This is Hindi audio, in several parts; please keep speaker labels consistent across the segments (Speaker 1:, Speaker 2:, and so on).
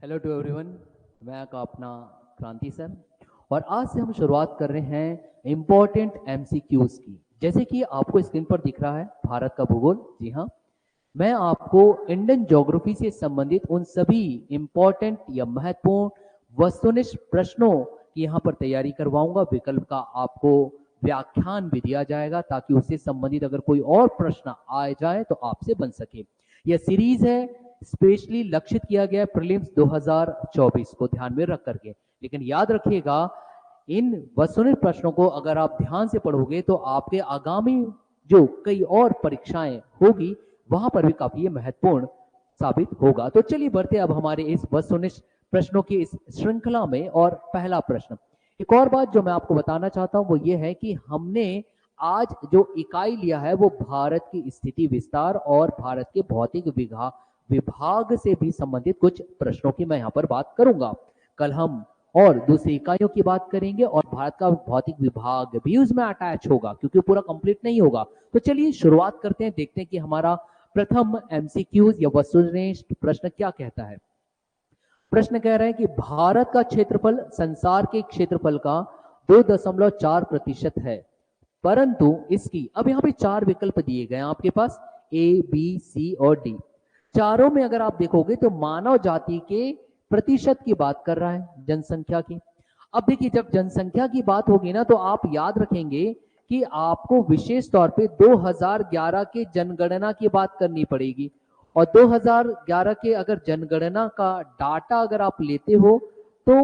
Speaker 1: Hello to everyone. मैं आपका अपना क्रांति सर और आज से हम शुरुआत कर रहे हैं इम्पोर्टेंट एमसीक्यूज की। जैसे कि आपको स्क्रीन पर दिख रहा है भारत का भूगोल। जी हाँ, मैं आपको इंडियन ज्योग्राफी से संबंधित उन सभी इम्पोर्टेंट या महत्वपूर्ण वस्तुनिष्ठ प्रश्नों की यहाँ पर तैयारी करवाऊंगा। विकल्प का आपको व्याख्यान भी दिया जाएगा ताकि उससे संबंधित अगर कोई और प्रश्न आ जाए तो आपसे बन सके। यह सीरीज है, स्पेशली लक्षित किया गया प्रीलिम्स 2024 को ध्यान में रख करके। लेकिन याद रखिएगा, इन वस्तुनिष्ठ प्रश्नों को अगर आप ध्यान से पढ़ोगे तो आपके आगामी जो कई और परीक्षाएं होगी वहां पर भी काफी महत्वपूर्ण साबित होगा। तो चलिए बढ़ते अब हमारे इस वस्तुनिष्ठ प्रश्नों की इस श्रृंखला में। और पहला प्रश्न, एक और बात जो मैं आपको बताना चाहता हूं वो ये है कि हमने आज जो इकाई लिया है वो भारत की स्थिति विस्तार और भारत के भौतिक विभाग से भी संबंधित कुछ प्रश्नों की मैं यहाँ पर बात करूंगा। कल हम और दूसरी इकाइयों की बात करेंगे और भारत का भौतिक विभाग भी उसमें अटैच होगा क्योंकि पूरा कंप्लीट नहीं होगा। तो चलिए शुरुआत करते हैं, देखते हैं कि हमारा प्रथम एमसीक्यूज या वस्तुनिष्ठ प्रश्न क्या कहता है। प्रश्न कह रहे हैं कि भारत का क्षेत्रफल संसार के क्षेत्रफल का 2.4% है, परंतु इसकी, अब यहाँ पे चार विकल्प दिए गए हैं आपके पास, ए बी सी और डी। चारों में अगर आप देखोगे तो मानव जाति के प्रतिशत की बात कर रहा है, जनसंख्या की। अब देखिए, जब जनसंख्या की बात होगी ना तो आप याद रखेंगे कि आपको विशेष तौर पे 2011 के जनगणना की बात करनी पड़ेगी। और 2011 के अगर जनगणना का डाटा अगर आप लेते हो तो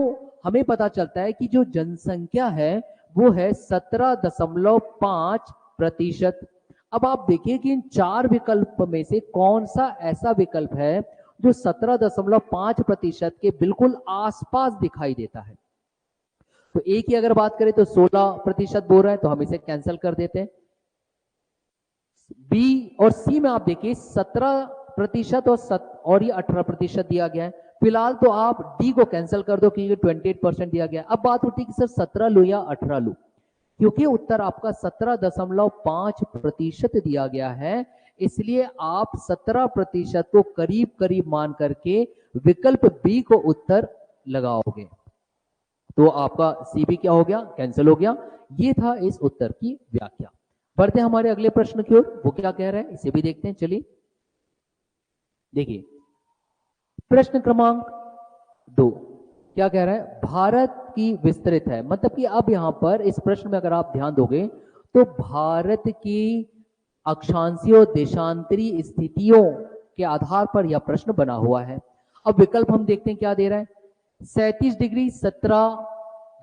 Speaker 1: हमें पता चलता है कि जो जनसंख्या है वो है 17.5%। अब आप देखिए कि इन चार विकल्प में से कौन सा ऐसा विकल्प है जो 17.5% के बिल्कुल आसपास दिखाई देता है। तो ए की अगर बात करें तो 16% बोल रहा है, तो हम इसे कैंसिल कर देते हैं। बी और सी में आप देखिए 17% और ये 18% दिया गया है। फिलहाल तो आप डी को कैंसिल कर दो क्योंकि 28% दिया गया है। अब बात होती है कि सर 17 लो या 18 लो, क्योंकि उत्तर आपका 17.5% दिया गया है, इसलिए आप 17% को करीब करीब मान करके विकल्प बी को उत्तर लगाओगे। तो आपका सी भी क्या हो गया, कैंसिल हो गया। ये था इस उत्तर की व्याख्या। बढ़ते हमारे अगले प्रश्न की ओर, वो क्या कह रहे हैं इसे भी देखते हैं। चलिए देखिए, प्रश्न क्रमांक 2 क्या कह रहा है, भारत की विस्तृत है, मतलब कि अब यहां पर इस प्रश्न में अगर आप ध्यान दोगे तो भारत की अक्षांशीय और देशांतरी स्थितियों के आधार पर यह प्रश्न बना हुआ है। अब विकल्प हम देखते हैं क्या दे रहा है। 37 डिग्री 17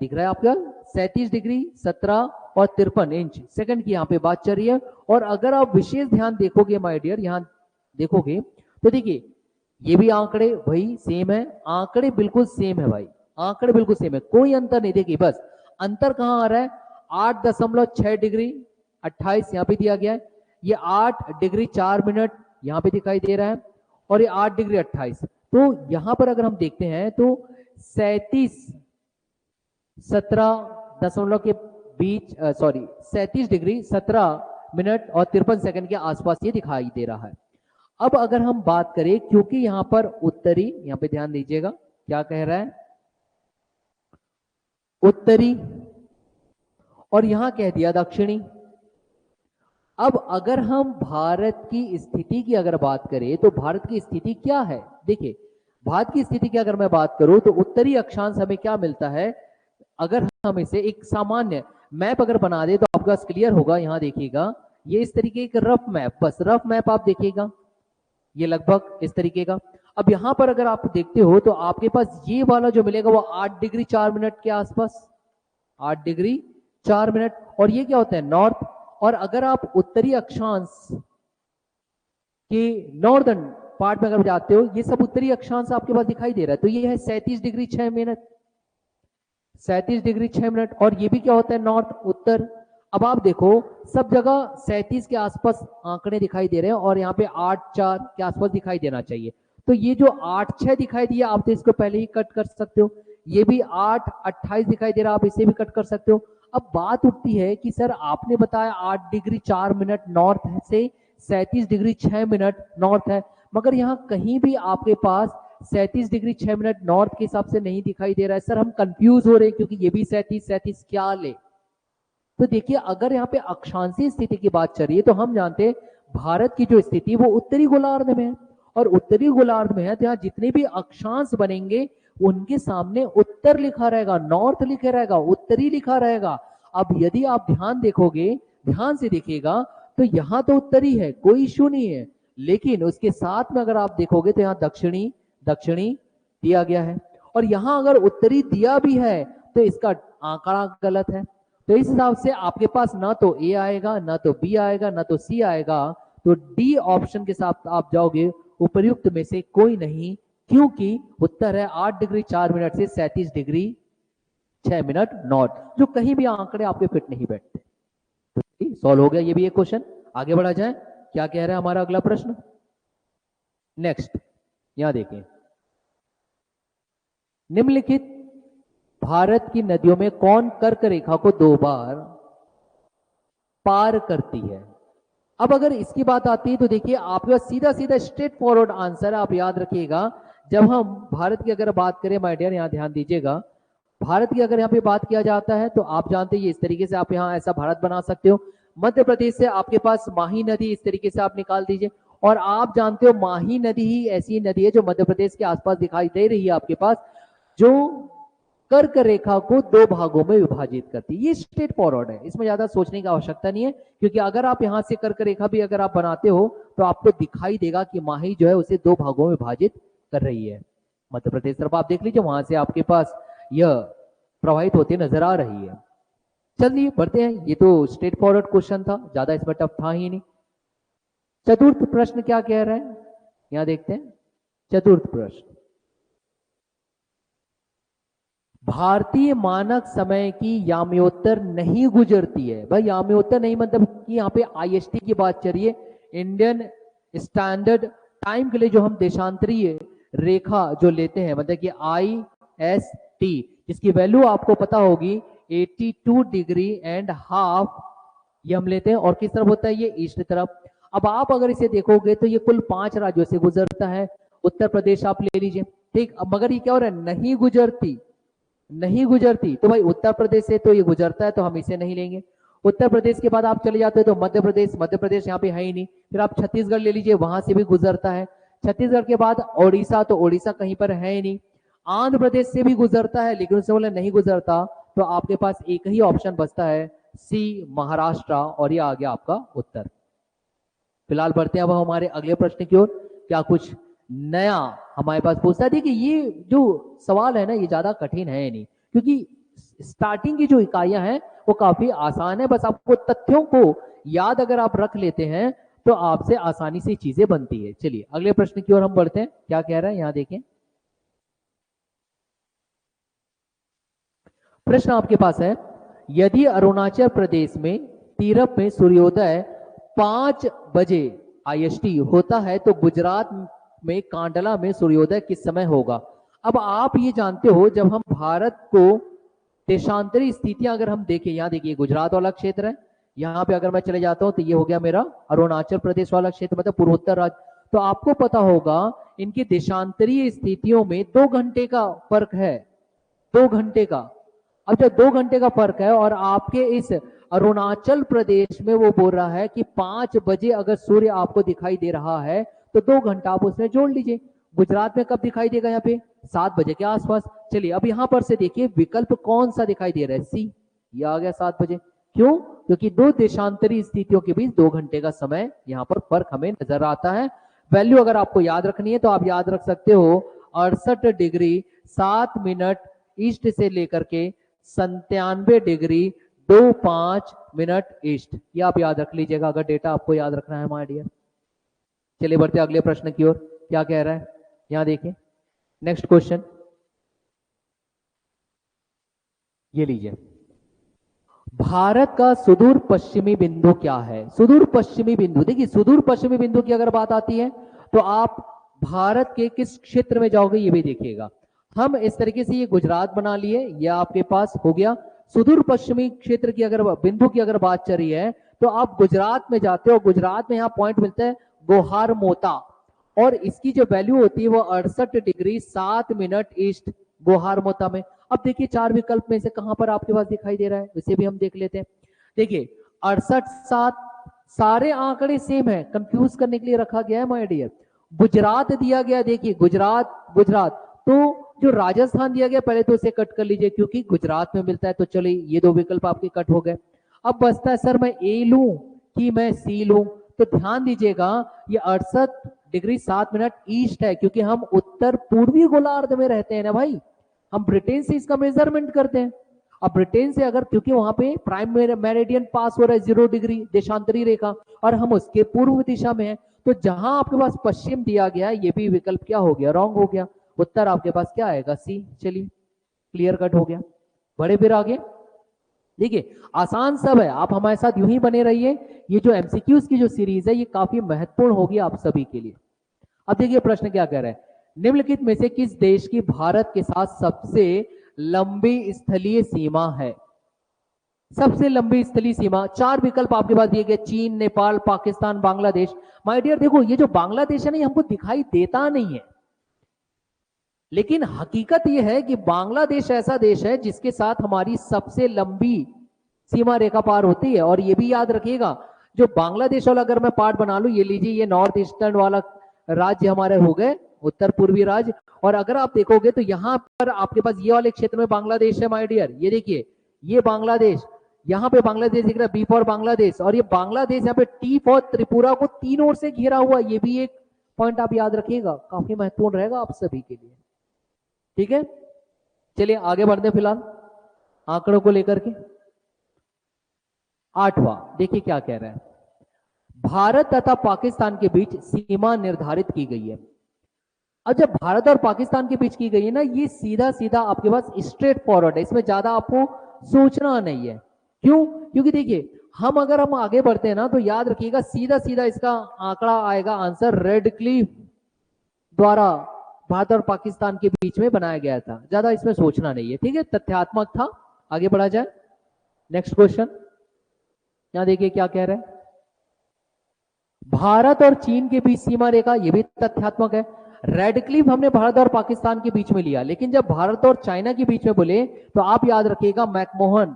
Speaker 1: दिख रहा है आपका, 37 डिग्री 17 और 53 इंच सेकंड की यहाँ पे बात चल रही है। और अगर आप विशेष ध्यान देखोगे माय डियर, यहां देखोगे तो देखिए ये भी आंकड़े वही सेम है, आंकड़े बिल्कुल सेम है भाई, आंकड़े बिल्कुल सेम है, कोई अंतर नहीं। देखिए बस अंतर कहां आ रहा है, 8.6 डिग्री 28 यहां पे दिया गया है, ये 8 डिग्री 4 मिनट यहां पे दिखाई दे रहा है, और ये 8 डिग्री 28। तो यहां पर अगर हम देखते हैं तो 17 के बीच 37 डिग्री 17 मिनट और 53 सेकंड के आसपास ये दिखाई दे रहा है। अब अगर हम बात करें, क्योंकि यहां पर उत्तरी, यहां पे ध्यान दीजिएगा क्या कह रहा है, उत्तरी, और यहां कह दिया दक्षिणी। अब अगर हम भारत की स्थिति की अगर बात करें तो भारत की स्थिति क्या है, देखिए भारत की स्थिति की अगर मैं बात करूं तो उत्तरी अक्षांश हमें क्या मिलता है। अगर हम इसे एक सामान्य मैप अगर बना दे तो आपका क्लियर होगा। यहां देखिएगा, ये इस तरीके एक रफ मैप, बस रफ मैप आप देखिएगा, ये लगभग इस तरीके का। अब यहां पर अगर आप देखते हो तो आपके पास ये वाला जो मिलेगा वो 8 डिग्री 4 मिनट के आसपास, 8 डिग्री 4 मिनट, और ये क्या होता है, नॉर्थ। और अगर आप उत्तरी अक्षांश के नॉर्दर्न पार्ट में अगर जाते हो, ये सब उत्तरी अक्षांश आपके पास दिखाई दे रहा है, तो ये है 37 डिग्री 6 मिनट, 37 डिग्री 6 मिनट, और ये भी क्या होता है, नॉर्थ, उत्तर। अब आप देखो सब जगह 37 के आसपास आंकड़े दिखाई दे रहे हैं और यहाँ पे 8-4 के आसपास दिखाई देना चाहिए। तो ये जो 8-6 दिखाई दिया आप तो इसको पहले ही कट कर सकते हो, ये भी 8-28 दिखाई दे रहा, आप इसे भी कट कर सकते हो। अब बात उठती है कि सर आपने बताया 8 डिग्री 4 मिनट नॉर्थ से 37 डिग्री 6 मिनट नॉर्थ है, मगर यहाँ कहीं भी आपके पास 37 डिग्री 6 मिनट नॉर्थ के हिसाब से नहीं दिखाई दे रहा है सर, हम कंफ्यूज हो रहे हैं क्योंकि ये भी 37 क्या ले। तो देखिए अगर यहाँ पे अक्षांशीय स्थिति की बात चल रही है तो हम जानते हैं भारत की जो स्थिति वो उत्तरी गोलार्ध में है, और उत्तरी गोलार्ध में है तो यहाँ जितने भी अक्षांश बनेंगे उनके सामने उत्तर लिखा रहेगा, नॉर्थ लिखा रहेगा, उत्तरी लिखा रहेगा। अब यदि आप ध्यान देखोगे, ध्यान से देखिएगा, तो यहाँ तो उत्तरी है, कोई इश्यू नहीं है, लेकिन उसके साथ में अगर आप देखोगे तो यहाँ दक्षिणी दक्षिणी दिया गया है, और यहाँ अगर उत्तरी दिया भी है तो इसका आंकड़ा गलत है। तो इस हिसाब से आपके पास ना तो ए आएगा, ना तो बी आएगा, ना तो सी आएगा, तो डी ऑप्शन के साथ आप जाओगे, उपर्युक्त में से कोई नहीं, क्योंकि उत्तर है 8 डिग्री 4 मिनट से 37 डिग्री 6 मिनट नॉर्थ, जो कहीं भी आंकड़े आपके फिट नहीं बैठते। तो सॉल्व हो गया ये भी एक क्वेश्चन। आगे बढ़ा जाए, क्या कह रहा है हमारा अगला प्रश्न। नेक्स्ट यहां देखें, निम्नलिखित भारत की नदियों में कौन कर्क रेखा को 2 बार पार करती है। अब अगर इसकी बात आती है तो देखिए आपके पास सीधा सीधा स्ट्रेट फॉरवर्ड आंसर है। आप याद रखिएगा, जब हम भारत की अगर बात करें माय डियर, यहां ध्यान दीजिएगा, भारत की अगर यहाँ पे बात किया जाता है तो आप जानते हैं इस तरीके से आप यहाँ ऐसा भारत बना सकते हो। मध्य प्रदेश से आपके पास माही नदी इस तरीके से आप निकाल दीजिए, और आप जानते हो माही नदी ही ऐसी नदी है जो मध्य प्रदेश के आसपास दिखाई दे रही है आपके पास, जो कर्क रेखा को 2 भागों में विभाजित करती है। ये स्ट्रेट फॉरवर्ड है, इसमें ज्यादा सोचने की आवश्यकता नहीं है, क्योंकि अगर आप यहां से कर्क रेखा भी अगर आप बनाते हो तो आपको दिखाई देगा कि माही जो है उसे 2 भागों में विभाजित कर रही है। मध्य प्रदेश तरफ आप देख लीजिए, वहां से आपके पास यह प्रवाहित होती नजर आ रही है। चलिए बढ़ते हैं, ये तो स्ट्रेट फॉरवर्ड क्वेश्चन था, ज्यादा इसमें टफ था ही नहीं। चतुर्थ प्रश्न क्या कह रहा है, यहां देखते हैं। चतुर्थ प्रश्न, भारतीय मानक समय की याम्योत्तर नहीं गुजरती है। भाई याम्योत्तर नहीं मतलब कि यहाँ पे आईएसटी की बात चल रही है, इंडियन स्टैंडर्ड टाइम के लिए जो हम देशांतरीय रेखा जो लेते हैं, मतलब कि IST, जिसकी वैल्यू आपको पता होगी 82 डिग्री एंड हाफ, ये हम लेते हैं, और किस तरफ होता है ये ईस्ट तरफ। अब आप अगर इसे देखोगे तो ये कुल 5 राज्यों से गुजरता है। उत्तर प्रदेश आप ले लीजिए, ठीक। अब मगर ये क्या हो रहा है, नहीं गुजरती, नहीं गुजरती, तो भाई उत्तर प्रदेश से तो ये गुजरता है तो हम इसे नहीं लेंगे। उत्तर प्रदेश के बाद आप चले जाते हो तो मध्य प्रदेश, मध्य प्रदेश यहाँ पे है ही नहीं। फिर आप छत्तीसगढ़ ले लीजिए, वहां से भी गुजरता है। छत्तीसगढ़ के बाद ओडिशा, तो ओडिशा कहीं पर है ही नहीं। आंध्र प्रदेश से भी गुजरता है, लेकिन उससे बोले नहीं गुजरता, तो आपके पास एक ही ऑप्शन बचता है, सी महाराष्ट्र, और ये आ गया आपका उत्तर। फिलहाल बढ़ते हैं अब हमारे अगले प्रश्न की ओर। क्या कुछ नया हमारे पास पूछता है। देखिए ये जो सवाल है ना, ये ज्यादा कठिन है नहीं, क्योंकि स्टार्टिंग की जो इकाइयां हैं वो काफी आसान है। बस आपको तथ्यों को याद अगर आप रख लेते हैं तो आपसे आसानी से चीजें बनती है। चलिए अगले प्रश्न की ओर हम बढ़ते हैं। क्या कह रहा है, यहां देखें। प्रश्न आपके पास है, यदि अरुणाचल प्रदेश में तीरप में सूर्योदय 5 बजे IST होता है तो गुजरात में कांडला में सूर्योदय किस समय होगा। अब आप ये जानते हो, जब हम भारत को देशांतरी स्थितियां अगर हम देखें, यहां देखिए गुजरात वाला क्षेत्र है, यहां पे अगर मैं चले जाता हूं तो ये हो गया मेरा अरुणाचल प्रदेश वाला क्षेत्र, मतलब पूर्वोत्तर राज्य। तो आपको पता होगा इनकी देशांतरीय स्थितियों में 2 घंटे का फर्क है, 2 घंटे का। अब जब 2 घंटे का फर्क है और आपके इस अरुणाचल प्रदेश में वो बोल रहा है कि 5 बजे अगर सूर्य आपको दिखाई दे रहा है तो 2 घंटा आप उसमें जोड़ लीजिए। गुजरात में कब दिखाई देगा, यहाँ पे 7 बजे के आसपास। चलिए अब यहां पर से देखिए विकल्प कौन सा दिखाई दे रहा है, सी, ये आ गया 7 बजे। क्यों, क्योंकि 2 देशांतरी स्थितियों के बीच 2 घंटे का समय यहाँ पर फर्क हमें नजर आता है। वैल्यू अगर आपको याद रखनी है तो आप याद रख सकते हो 68 डिग्री 7 मिनट ईस्ट से लेकर के 97 डिग्री 25 मिनट ईस्ट, ये आप याद रख लीजिएगा अगर डेटा आपको याद रखना है माय डियर। चलिए बढ़ते अगले प्रश्न की ओर। क्या कह रहा है, यहां देखिए नेक्स्ट क्वेश्चन, ये लीजिए। भारत का सुदूर पश्चिमी बिंदु क्या है। सुदूर पश्चिमी बिंदु, देखिए सुदूर पश्चिमी बिंदु की अगर बात आती है तो आप भारत के किस क्षेत्र में जाओगे ये भी देखिएगा। हम इस तरीके से ये गुजरात बना लिए, ये आपके पास हो गया। सुदूर पश्चिमी क्षेत्र की अगर बिंदु की अगर बात चल रही है तो आप गुजरात में जाते हो, गुजरात में यहाँ पॉइंट मिलता है गोहार मोता, और इसकी जो वैल्यू होती है वो 68 डिग्री 7 मिनट ईस्ट गोहारमोता में। अब देखिए 4 विकल्प में से कहां पर आपके पास दिखाई दे रहा है, इसे भी हम देख लेते हैं। देखिए 68-7 सारे आंकड़े सेम है, कंफ्यूज करने के लिए रखा गया है माय डियर। गुजरात दिया गया, देखिए गुजरात गुजरात, तो जो राजस्थान दिया गया पहले तो उसे कट कर लीजिए क्योंकि गुजरात में मिलता है, तो चलिए ये 2 विकल्प आपके कट हो गए। अब बचता है सर मैं ए लूं कि मैं सी लूं, तो ध्यान दीजिएगा ये 68 डिग्री 7 मिनट ईस्ट है क्योंकि हम उत्तर पूर्वी गोलार्ध में रहते हैं ना भाई, हम ब्रिटेन से इसका मेजरमेंट करते हैं। अब ब्रिटेन से अगर, क्योंकि वहां पे प्राइम मेरिडियन पास हो रहा है 0 डिग्री देशांतरी रेखा और हम उसके पूर्व दिशा में है, तो जहां आपके पास पश्चिम दिया गया ये भी विकल्प क्या हो गया, रॉन्ग हो गया। उत्तर आपके पास क्या आएगा, सी। चलिए क्लियर कट हो गया, बढ़े फिर आगे। देखिए आसान सब है, आप हमारे साथ यूं ही बने रहिए। ये जो एमसीक्यूज की जो सीरीज है ये काफी महत्वपूर्ण होगी आप सभी के लिए। अब देखिए प्रश्न क्या कह रहा है, निम्नलिखित में से किस देश की भारत के साथ सबसे लंबी स्थलीय सीमा है। सबसे लंबी स्थलीय सीमा, 4 विकल्प आपके पास दिए गए, चीन, नेपाल, पाकिस्तान, बांग्लादेश। माय डियर देखो ये जो बांग्लादेश है ना, ये हमको दिखाई देता नहीं है, लेकिन हकीकत यह है कि बांग्लादेश ऐसा देश है जिसके साथ हमारी सबसे लंबी सीमा रेखा पार होती है। और ये भी याद रखिएगा, जो बांग्लादेश वाला अगर मैं पार्ट बना लूं, ये लीजिए ये नॉर्थ ईस्टर्न वाला राज्य हमारे हो गए, उत्तर पूर्वी राज्य, और अगर आप देखोगे तो यहां पर आपके पास ये वाले क्षेत्र में बांग्लादेश है माय डियर, ये देखिए ये बांग्लादेश, यहां पे बांग्लादेश दिख रहा है, बी फॉर बांग्लादेश, और ये बांग्लादेश यहाँ पे टी फॉर त्रिपुरा को 3 ओर से घेरा हुआ, ये भी एक पॉइंट आप याद रखिएगा, काफी महत्वपूर्ण रहेगा आप सभी के लिए। ठीक है, चलिए आगे बढ़ते फिलहाल आंकड़ों को लेकर के। 8वां देखिए क्या कह रहा है, भारत तथा पाकिस्तान के बीच सीमा निर्धारित की गई है। अब जब भारत और पाकिस्तान के बीच की गई है ना, ये सीधा सीधा आपके पास स्ट्रेट फॉरवर्ड है, इसमें ज्यादा आपको सोचना नहीं है। क्यों, क्योंकि देखिए हम अगर हम आगे बढ़ते हैं ना तो याद रखिएगा सीधा सीधा इसका आंकड़ा आएगा, आंसर रेडक्लिफ द्वारा भारत और पाकिस्तान के बीच में बनाया गया था, ज्यादा इसमें सोचना नहीं है। ठीक है, तथ्यात्मक था। आगे बढ़ा जाए, नेक्स्ट क्वेश्चन। यहां देखिए क्या कह रहे हैं, भारत और चीन के बीच सीमा रेखा, यह भी तथ्यात्मक है। रेडक्लिफ हमने भारत और पाकिस्तान के बीच में लिया, लेकिन जब भारत और चाइना के बीच में बोले तो आप याद रखिएगा मैकमोहन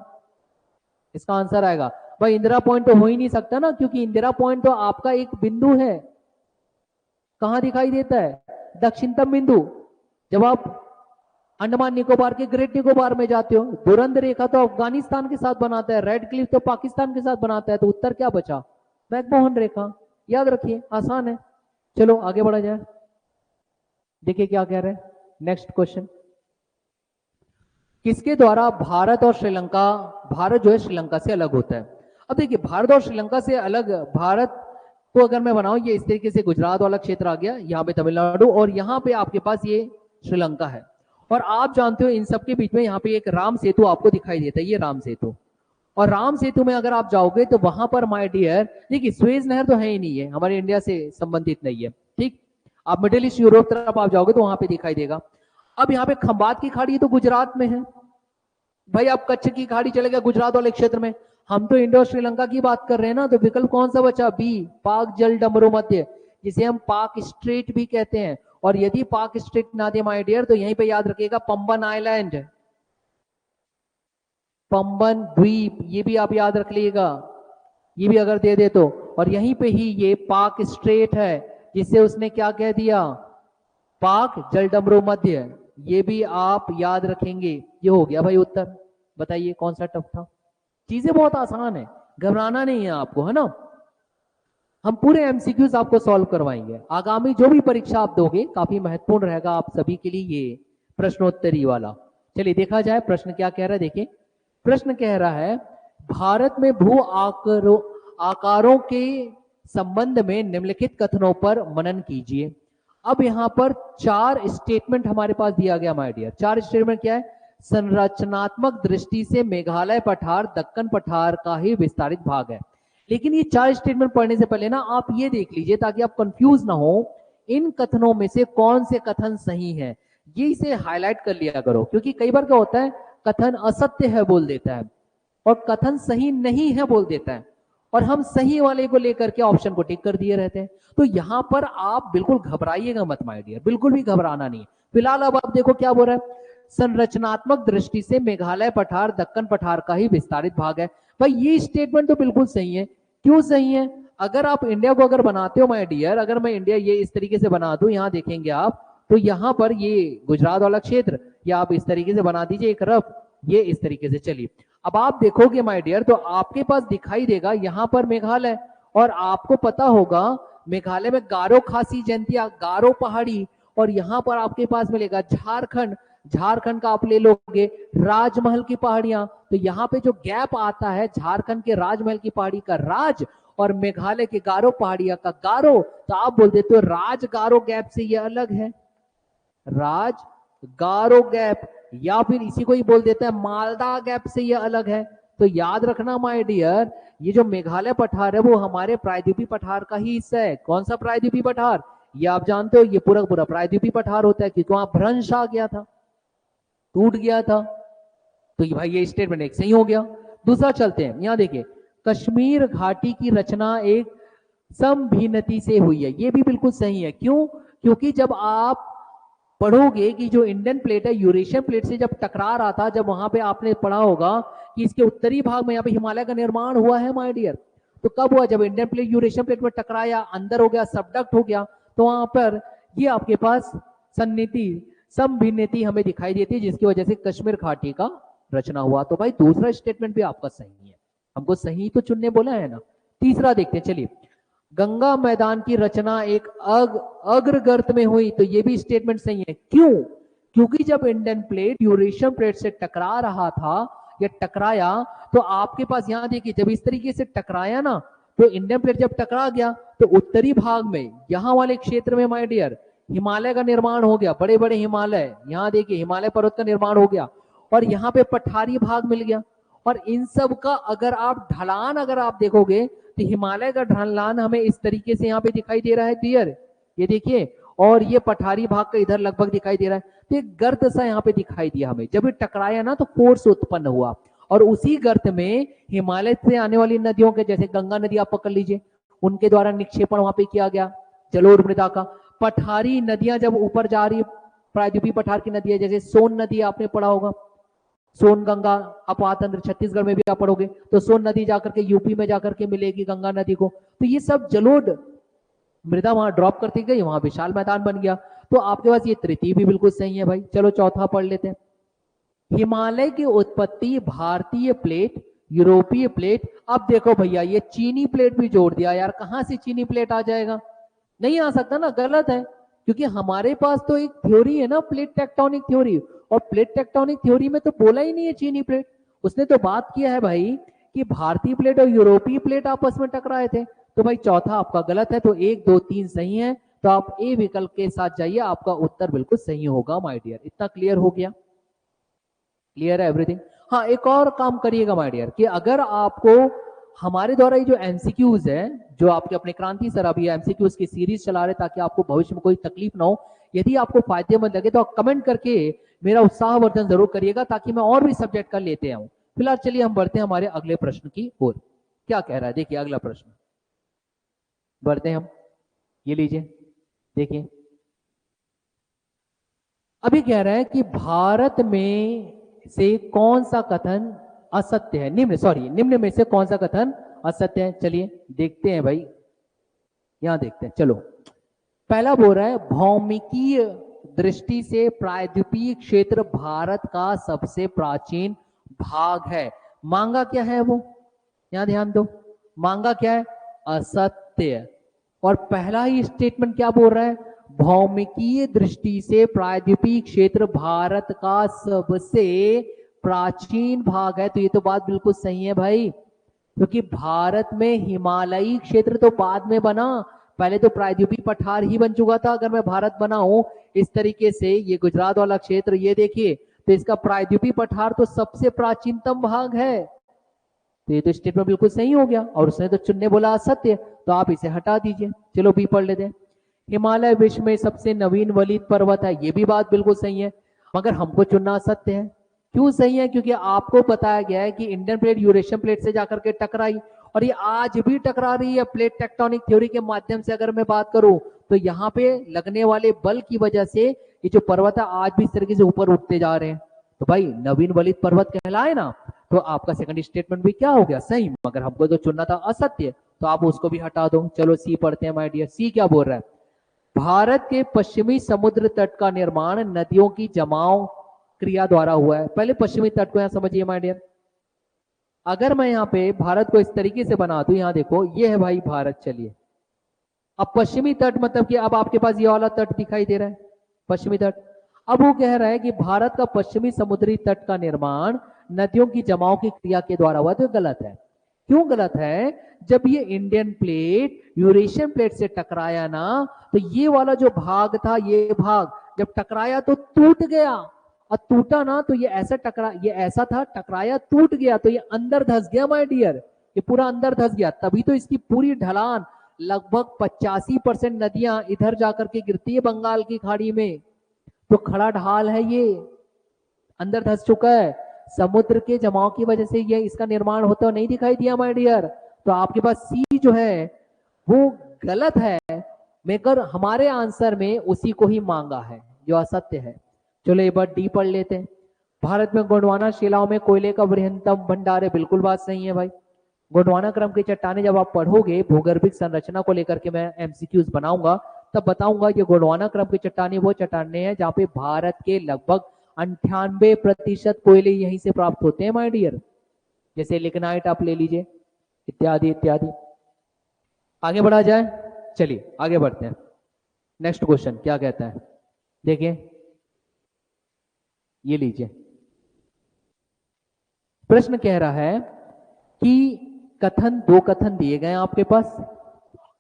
Speaker 1: इसका आंसर आएगा। भाई इंदिरा पॉइंट तो हो ही नहीं सकता ना, क्योंकि इंदिरा पॉइंट तो आपका एक बिंदु है, कहां दिखाई देता है, दक्षिणतम बिंदु। जब आप अंडमान निकोबार के ग्रेट निकोबार में जाते हो, दुरंत रेखा तो अफगानिस्तान के साथ बनाता है, रेड क्लिफ तो पाकिस्तान के साथ बनाता है, तो उत्तर क्या बचा, मैकमोहन रेखा। याद रखिए, आसान है। चलो आगे बढ़ा जाए, देखिए क्या कह रहे हैं, नेक्स्ट क्वेश्चन। किसके द्वारा भारत और श्रीलंका, भारत जो है श्रीलंका से अलग होता है। अब देखिए भारत और श्रीलंका से अलग, भारत तो अगर मैं बनाऊं ये इस तरीके से, गुजरात वाला क्षेत्र आ गया, यहाँ पे तमिलनाडु, और यहाँ पे आपके पास ये श्रीलंका है। और आप जानते हो इन सब के बीच में यहाँ पे एक राम सेतु आपको दिखाई देता है, ये राम सेतु। और राम सेतु में अगर आप जाओगे तो वहां पर माय डियर देखिए स्वेज नहर तो है ही नहीं है, हमारे इंडिया से संबंधित नहीं है। ठीक, आप मिडिल ईस्ट यूरोप तरफ आप जाओगे तो वहां पे दिखाई देगा। अब यहाँ पे खंबात की खाड़ी तो गुजरात में है भाई, आप कच्छ की खाड़ी चले गए गुजरात वाले क्षेत्र में, हम तो इंडो श्रीलंका की बात कर रहे हैं ना, तो विकल्प कौन सा बचा, बी, पाक जल डमरू मध्य, जिसे हम पाक स्ट्रेट भी कहते हैं। और यदि पाक स्ट्रेट ना दे माय डियर तो यहीं पे याद रखिएगा पंबन आइलैंड, पंबन द्वीप, ये भी आप याद रख लीजिएगा, ये भी अगर दे दे तो। और यहीं पे ही ये पाक स्ट्रेट है जिसे उसने क्या कह दिया, पाक जलडमरू मध्य, ये भी आप याद रखेंगे। ये हो गया भाई उत्तर। बताइए कौन सा टफ था, चीजें बहुत आसान है, घबराना नहीं है आपको, है ना। हम पूरे एमसीक्यूज आपको सॉल्व करवाएंगे, आगामी जो भी परीक्षा आप दोगे काफी महत्वपूर्ण रहेगा आप सभी के लिए ये प्रश्नोत्तरी वाला। चलिए देखा जाए प्रश्न क्या कह रहा है, देखिए प्रश्न कह रहा है भारत में भू आकारों के संबंध में निम्नलिखित कथनों पर मनन कीजिए। अब यहां पर 4 स्टेटमेंट हमारे पास दिया गया माय डियर। 4 स्टेटमेंट क्या है, संरचनात्मक दृष्टि से मेघालय पठार दक्कन पठार का ही विस्तारित भाग है। लेकिन ये 4 स्टेटमेंट पढ़ने से पहले ना आप ये देख लीजिए ताकि आप कंफ्यूज ना हो, इन कथनों में से कौन से कथन सही हैं, ये इसे हाईलाइट कर लिया करो। क्योंकि कई बार क्या होता है, कथन असत्य है बोल देता है और कथन सही नहीं है बोल देता है, और हम सही वाले को लेकर के ऑप्शन को टिक कर दिए रहते हैं। तो यहां पर आप बिल्कुल घबराइएगा मत माय डियर, बिल्कुल भी घबराना नहीं। फिलहाल अब आप देखो क्या बोल रहा है, संरचनात्मक दृष्टि से मेघालय पठार दक्कन पठार का ही विस्तारित भाग है। भाई ये स्टेटमेंट तो बिल्कुल सही है। क्यों सही है? अगर आप इंडिया को अगर बनाते हो माय डियर, अगर मैं इंडिया ये इस तरीके से बना दूं, यहां देखेंगे आप तो यहां पर ये गुजरात वाला क्षेत्र, या आप इस तरीके से बना दीजिए एक रफ, ये इस तरीके से। चलिए अब आप देखोगे माय डियर तो आपके पास दिखाई देगा यहां पर मेघालय, और आपको पता होगा मेघालय में गारो खासी जयंतिया, गारो पहाड़ी, और यहां पर आपके पास मिलेगा झारखंड। झारखंड का आप ले लोगे राजमहल की पहाड़ियां, तो यहाँ पे जो गैप आता है झारखंड के राजमहल की पहाड़ी का राज और मेघालय के गारो पहाड़िया का गारो, तो आप बोल देते हो राज गारो गैप से ये अलग है, राज गारो गैप, या फिर इसी को ही बोल देते हैं मालदा गैप से ये अलग है। तो याद रखना माय डियर, ये जो मेघालय पठार है वो हमारे प्रायद्वीपीय पठार का ही हिस्सा है। कौन सा प्रायद्वीपीय पठार? ये आप जानते हो, ये पूरा पूरा प्रायद्वीपीय पठार होता है, क्योंकि वहां भ्रंश आ गया था, टूट गया था। तो ये भाई ये स्टेटमेंट एक सही हो गया। दूसरा चलते हैं, यहां देखिए कश्मीर घाटी की रचना एक समभिन्नति से हुई है, ये भी बिल्कुल सही है। क्यों? क्योंकि जब आप पढ़ोगे कि जो इंडियन प्लेट है यूरेशियन प्लेट से जब टकरा रहा था, जब वहां पे आपने पढ़ा होगा कि इसके उत्तरी भाग में यहाँ पे हिमालय का निर्माण हुआ है माय डियर। तो कब हुआ? जब इंडियन प्लेट यूरेशियन प्लेट में टकराया, अंदर हो गया, सबडक्ट हो गया, तो वहां पर ये आपके पास सन्निधि समभिन्नति हमें दिखाई देती है, जिसकी वजह से कश्मीर घाटी का रचना हुआ। तो भाई दूसरा स्टेटमेंट भी आपका सही है, हमको सही तो चुनने बोला है ना। तीसरा देखते हैं, चलिए गंगा मैदान की रचना एक अग्रगर्त में हुई, तो ये भी स्टेटमेंट सही है। क्यों? क्योंकि जब इंडियन प्लेट यूरेशियन प्लेट से टकरा रहा था या टकराया, तो आपके पास यहां देखिए जब इस तरीके से टकराया ना, तो इंडियन प्लेट जब टकरा गया तो उत्तरी भाग में यहां वाले क्षेत्र में माय डियर हिमालय का निर्माण हो गया, बड़े बड़े हिमालय, यहां देखिए हिमालय पर्वत का निर्माण हो गया, और यहाँ पे पठारी भाग मिल गया। और इन सब का अगर आप ढलान अगर आप देखोगे तो हिमालय का ढलान हमें इस तरीके से यहाँ पे दिखाई दे रहा है डियर, ये देखिए, और ये पठारी भाग का इधर लगभग दिखाई दे रहा है। तो एक गर्त सा यहाँ पे दिखाई दिया हमें, जब ये टकराया ना तो फोर्स उत्पन्न हुआ, और उसी गर्त में हिमालय से आने वाली नदियों के, जैसे गंगा नदी आप पकड़ लीजिए, उनके द्वारा निक्षेपण वहां पे किया गया जलोढ़ मृदा का। पठारी नदियां जब ऊपर जा रही, प्रायद्वीपीय पठार की नदी है, जैसे सोन नदी आपने पढ़ा होगा, सोन गंगा अपातंत्र, छत्तीसगढ़ में भी आप पढ़ोगे तो सोन नदी जाकर के यूपी में जाकर के मिलेगी गंगा नदी को। तो ये सब जलोढ़ मृदा वहां ड्रॉप करती गई, वहां विशाल मैदान बन गया। तो आपके पास ये तृतीय भी बिल्कुल सही है भाई। चलो चौथा पढ़ लेते हैं, हिमालय की उत्पत्ति भारतीय प्लेट, यूरोपीय प्लेट। अब देखो भैया ये चीनी प्लेट भी जोड़ दिया यार, कहां से चीनी प्लेट आ जाएगा? नहीं आ सकता ना, गलत है, क्योंकि हमारे पास तो एक थ्योरी है ना प्लेट टेक्टोनिक थ्योरी, और प्लेट टेक्टोनिक थ्योरी में तो बोला ही नहीं है चीनी प्लेट। उसने तो बात किया है भाई कि भारतीय प्लेट और यूरोपीय प्लेट आपस में टकराए थे। तो भाई चौथा आपका गलत है, तो 1 2 3 सही है, तो आप ए विकल्प के साथ जाइए, आपका उत्तर बिल्कुल सही होगा माय डियर। इतना क्लियर हो गया? क्लियर है एवरीथिंग? हाँ, एक और काम करिएगा माय डियर कि अगर आपको हमारे द्वारा ये जो एमसीक्यूज है, जो आपके अपने क्रांति सर अभी एमसीक्यूज की सीरीज चला रहे ताकि आपको भविष्य में कोई तकलीफ ना हो, यदि आपको फायदेमंद लगे तो आप कमेंट करके मेरा उत्साहवर्धन जरूर करिएगा, ताकि मैं और भी सब्जेक्ट का लेते आऊं। फिलहाल चलिए हम बढ़ते हैं हमारे अगले प्रश्न की ओर। क्या कह रहा है देखिए अगला प्रश्न, बढ़ते हैं हम, ये लीजिए देखिए। अभी कह रहा है कि भारत में से कौन सा कथन असत्य है, निम्न में से कौन सा कथन असत्य है? चलिए देखते हैं भाई, यहां देखते हैं। चलो पहला बोल रहा है भौमिकीय दृष्टि से प्रायद्वीपीय क्षेत्र भारत का सबसे प्राचीन भाग है। मांगा क्या है वो, यहां ध्यान दो, मांगा क्या है? असत्य। और पहला ही स्टेटमेंट क्या बोल रहा है? भौमिकीय दृष्टि से प्रायद्वीपीय क्षेत्र भारत का सबसे प्राचीन भाग है। तो ये तो बात बिल्कुल सही है भाई, क्योंकि भारत में हिमालयी क्षेत्र तो बाद में बना, पहले तो प्रायद्वीपीय पठार ही बन चुका था। अगर मैं भारत बना हूं इस तरीके से, ये गुजरात वाला क्षेत्र ये देखिए, तो इसका प्रायद्वीपीय पठार तो सबसे प्राचीनतम भाग है। तो ये तो स्टेटमेंट बिल्कुल सही हो गया, और उसने तो चुनने बोला असत्य, तो आप इसे हटा दीजिए। चलो बी पढ़ लेते हैं, हिमालय विश्व में सबसे नवीन वलित पर्वत है। ये भी बात बिल्कुल सही है, मगर हमको चुनना असत्य है। क्यों सही है? क्योंकि आपको बताया गया है कि इंडियन प्लेट यूरेशियन प्लेट से जाकर के टकराई, और ये आज भी टकरा रही है। प्लेट टेक्टोनिक थ्योरी के माध्यम से अगर मैं बात करूं तो यहाँ पे लगने वाले बल की वजह से ये जो पर्वत है आज भी इस तरीके से ऊपर उठते जा रहे हैं। तो भाई नवीन वलित पर्वत कहलाए ना, तो आपका सेकंड स्टेटमेंट भी क्या हो गया, सही। मगर हमको तो चुनना था असत्य, तो आप उसको भी हटा दो। चलो सी पढ़ते हैं माय डियर। सी क्या बोल रहा है, भारत के पश्चिमी समुद्र तट का निर्माण नदियों की जमाव क्रिया द्वारा हुआ है। पहले पश्चिमी तट को यहां समझिए माय डियर। अगर मैं यहाँ पे भारत को इस तरीके से बना दूं, यहां देखो ये है भाई भारत। चलिए अब पश्चिमी तट मतलब कि अब आपके पास ये वाला तट दिखाई दे रहा है, पश्चिमी तट। अब वो कह रहा है कि भारत का पश्चिमी समुद्री तट का निर्माण नदियों की जमाव की क्रिया के द्वारा हुआ। तो गलत है। क्यों गलत है? जब ये इंडियन प्लेट यूरेशियन प्लेट से टकराया ना, तो ये वाला जो भाग था, ये भाग जब टकराया तो टूट गया। और टूटा ना तो ये ऐसा टकरा, ये ऐसा था, टकराया टूट गया, तो ये अंदर धस गया माय डियर, ये पूरा अंदर धस गया। तभी तो इसकी पूरी ढलान लगभग 85% नदियां इधर जाकर के गिरती है बंगाल की खाड़ी में। तो खड़ा ढाल है, ये अंदर धस चुका है। समुद्र के जमाव की वजह से ये इसका निर्माण होता हुआ नहीं दिखाई दिया माय डियर। तो आपके पास सी जो है वो गलत है, मगर हमारे आंसर में उसी को ही मांगा है जो असत्य है। चलो एक बार डी पढ़ लेते हैं। भारत में गोंडवाना शिलाओं में कोयले का बृहत्तम भंडार है। बिल्कुल बात सही है भाई। गोंडवाना क्रम की चट्टानें जब आप पढ़ोगे, भूगर्भिक संरचना को लेकर के मैं एमसीक्यूज बनाऊंगा, तब बताऊंगा ये गोंडवाना क्रम की चट्टानें वो चट्टानें हैं जहां पे भारत के लगभग 98% कोयले यहीं से प्राप्त होते हैं माय डियर। जैसे लिग्नाइट आप ले लीजिए, इत्यादि इत्यादि। आगे बढ़ा जाए, चलिए आगे बढ़ते हैं। नेक्स्ट क्वेश्चन क्या कहता है, देखिए ये लीजिए। प्रश्न कह रहा है कि दो कथन दिए गए आपके पास।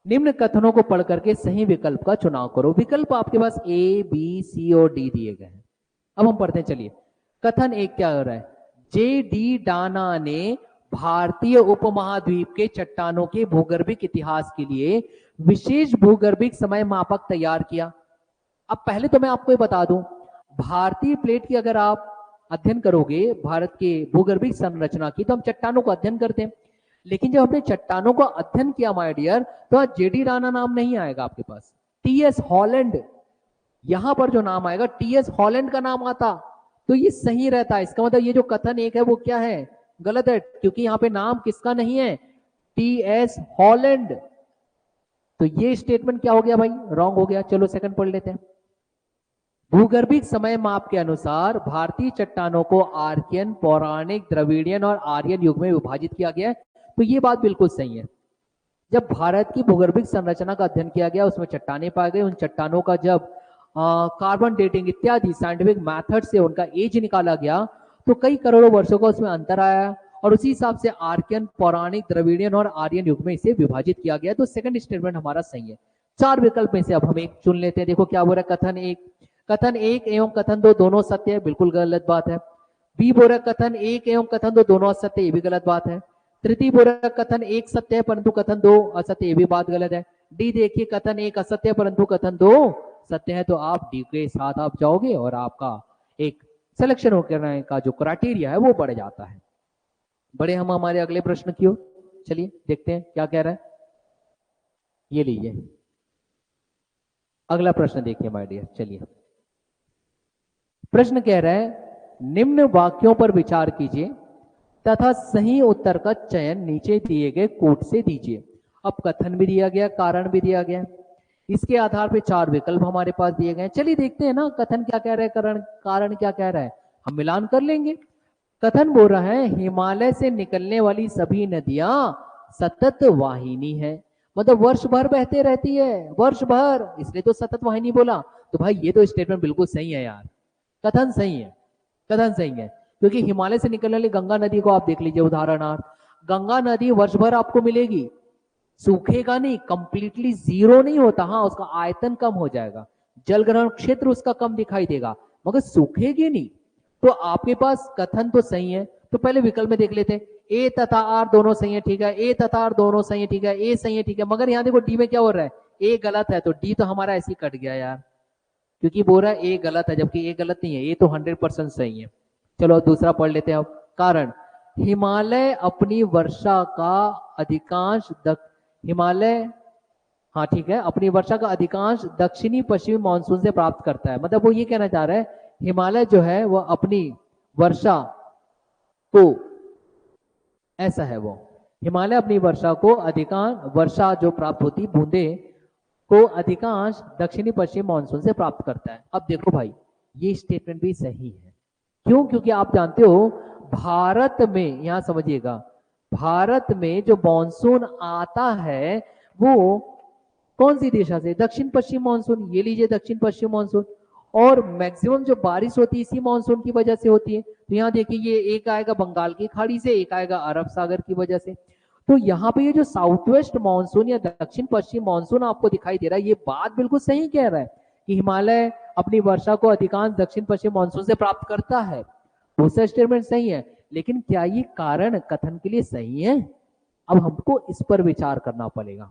Speaker 1: निम्न कथनों को पढ़ करके सही विकल्प का चुनाव करो। विकल्प आपके पास ए, बी, सी और डी दिए गए हैं। अब हम पढ़ते हैं, चलिए। कथन एक क्या हो रहा है, जे डी डाना ने भारतीय उपमहाद्वीप के चट्टानों के भूगर्भिक इतिहास के लिए विशेष भूगर्भिक समय मापक तैयार किया। अब पहले तो मैं आपको ये बता दूं, भारतीय प्लेट की अगर आप अध्ययन करोगे भारत के भूगर्भिक संरचना की, तो हम चट्टानों को अध्ययन करते हैं। लेकिन जब हमने चट्टानों का अध्ययन किया माय डियर, तो जेडी राणा नाम नहीं आएगा आपके पास, टीएस हॉलैंड। यहां पर जो नाम आएगा टीएस हॉलैंड का नाम आता, तो ये सही रहता है। इसका मतलब ये जो कथन एक है वो क्या है, गलत है, क्योंकि यहां पे नाम किसका नहीं है, टीएस हॉलैंड। तो ये स्टेटमेंट क्या हो गया भाई, रॉन्ग हो गया। चलो सेकंड पढ़ लेते हैं। भूगर्भिक समय माप के अनुसार भारतीय चट्टानों को आर्कियन, पौराणिक, द्रविडियन और आर्यन युग में विभाजित किया गया। तो ये बात बिल्कुल सही है। जब भारत की भूगर्भिक संरचना का अध्ययन किया गया, उसमें चट्टाने पाए गए, उन चट्टानों का जब कार्बन डेटिंग इत्यादि साइंटिफिक मेथड से उनका एज निकाला गया, तो कई करोड़ों वर्षों का उसमें अंतर आया, और उसी हिसाब से आर्कियन, पौराणिक, द्रविडियन और आर्यन युग में इसे विभाजित किया गया। तो सेकंड स्टेटमेंट हमारा सही है। चार विकल्प में से अब हम एक चुन लेते हैं। देखो क्या बोल रहा है, कथन एक एवं कथन दो दोनों सत्य है, बिल्कुल गलत बात है। बी बोल रहा है कथन एक एवं कथन दो दोनों असत्य, ये भी गलत बात है। तृतीय बोल रहा है कथन एक सत्य है परंतु कथन दो असत्य, ये भी बात गलत है। डी देखिए, कथन एक असत्य है परंतु कथन दो सत्य है। तो आप डी के साथ आप जाओगे और आपका एक सिलेक्शन करने का जो क्राइटेरिया है वो बढ़ जाता है। बड़े हम हमारे अगले प्रश्न की ओर चलिए, देखते हैं क्या कह रहा है। ये लीजिए अगला प्रश्न देखिए माय डियर। चलिए प्रश्न कह रहा है, निम्न वाक्यों पर विचार कीजिए तथा सही उत्तर का चयन नीचे दिए गए कोट से दीजिए। अब कथन भी दिया गया, कारण भी दिया गया, इसके आधार पर चार विकल्प हमारे पास दिए गए। चलिए देखते हैं ना कथन क्या कह रहा है, कारण क्या कह रहा है, हम मिलान कर लेंगे। कथन बोल रहा है, हिमालय से निकलने वाली सभी नदियां सतत वाहिनी है, मतलब वर्ष भर बहते रहती है, वर्ष भर, इसलिए तो सतत वाहिनी बोला। तो भाई ये तो स्टेटमेंट बिल्कुल सही है यार, कथन सही है, कथन सही है। क्योंकि हिमालय से निकलने वाली गंगा नदी को आप देख लीजिए उदाहरणार्थ, गंगा नदी वर्ष भर आपको मिलेगी, सूखेगा नहीं, कंप्लीटली जीरो नहीं होता, हाँ उसका आयतन कम हो जाएगा, जल ग्रहण क्षेत्र उसका कम दिखाई देगा, मगर सूखेगी नहीं। तो आपके पास कथन तो सही है। तो पहले विकल्प में देख लेते हैं, ए तथा आर दोनों सही है, ठीक है, ए तथा आर दोनों सही है, ठीक है, ए सही है, ठीक है। मगर यहाँ देखो डी में क्या हो रहा है, ए गलत है, तो डी तो हमारा ऐसे ही कट गया यार, क्योंकि बोल रहा है ए गलत है, जबकि ए गलत नहीं है, ए तो 100% सही है। चलो दूसरा पढ़ लेते हैं अब। कारण, हिमालय अपनी वर्षा का अधिकांश हिमालय, हाँ ठीक है, अपनी वर्षा का अधिकांश दक्षिणी पश्चिमी मानसून से प्राप्त करता है। मतलब वो ये कहना चाह रहा है हिमालय जो है वो अपनी वर्षा को, ऐसा है वो, हिमालय अपनी वर्षा को अधिकांश वर्षा जो प्राप्त होती बूंदे को अधिकांश दक्षिणी पश्चिमी मानसून से प्राप्त करता है। अब देखो भाई ये स्टेटमेंट भी सही है। क्यों? क्योंकि आप जानते हो भारत में, यहां समझिएगा, भारत में जो मानसून आता है वो कौन सी दिशा से? दक्षिण पश्चिम मानसून। ये लीजिए दक्षिण पश्चिम मानसून। और मैक्सिमम जो बारिश होती है इसी मानसून की वजह से होती है। तो यहाँ देखिए ये एक आएगा बंगाल की खाड़ी से, एक आएगा अरब सागर की वजह से। तो यहाँ पे ये जो साउथ वेस्ट मानसून या दक्षिण पश्चिम मानसून आपको दिखाई दे रहा है, ये बात बिल्कुल सही कह रहा है कि हिमालय अपनी वर्षा को अधिकांश दक्षिण पश्चिम मानसून से प्राप्त करता है। दूसरा स्टेटमेंट सही है, लेकिन क्या ये कारण कथन के लिए सही है? अब हमको इस पर विचार करना पड़ेगा।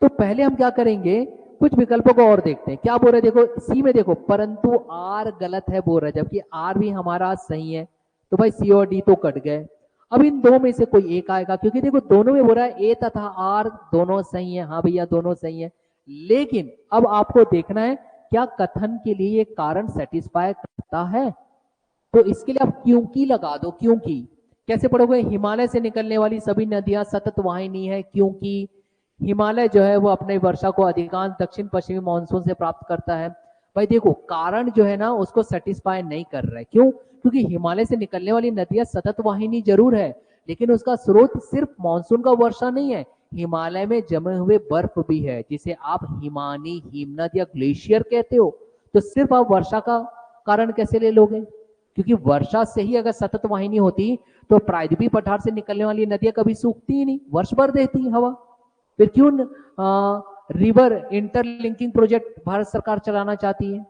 Speaker 1: तो पहले हम क्या करेंगे, कुछ विकल्पों को और देखते हैं। क्या बोल रहे, देखो सी में देखो, परंतु आर गलत है बोल रहा है, जबकि आर भी हमारा सही है। तो भाई सी और डी तो कट गए। अब इन दो में से कोई एक आएगा, क्योंकि देखो दोनों में बोल रहा है ए तथा आर दोनों सही है। हाँ भैया दोनों सही है, लेकिन अब आपको देखना है क्या कथन के लिए ये कारण सेटिस्फाई करता है। तो इसके लिए आप क्योंकि लगा दो। क्योंकि कैसे पढ़ोगे, हिमालय से निकलने वाली सभी नदियां सतत वाहिनी है, क्योंकि हिमालय जो है वो अपने वर्षा को अधिकांश दक्षिण पश्चिमी मानसून से प्राप्त करता है। भाई देखो कारण जो है ना उसको सेटिस्फाई नहीं कर रहा है। क्यों? क्योंकि हिमालय से निकलने वाली नदियां सतत वाहिनी जरूर है, लेकिन उसका स्रोत सिर्फ मानसून का वर्षा नहीं है, हिमालय में जमे हुए बर्फ भी है, जिसे आप हिमानी, हिमनद या ग्लेशियर कहते हो। तो सिर्फ आप वर्षा का कारण कैसे ले लोगे? क्योंकि वर्षा से ही अगर सतत वाहिनी होती तो प्रायद्वीपीय पठार से निकलने वाली नदियां कभी सूखती ही नहीं, वर्ष भर देती हवा। फिर क्यों रिवर इंटरलिंकिंग प्रोजेक्ट भारत सरकार चलाना चाहती है,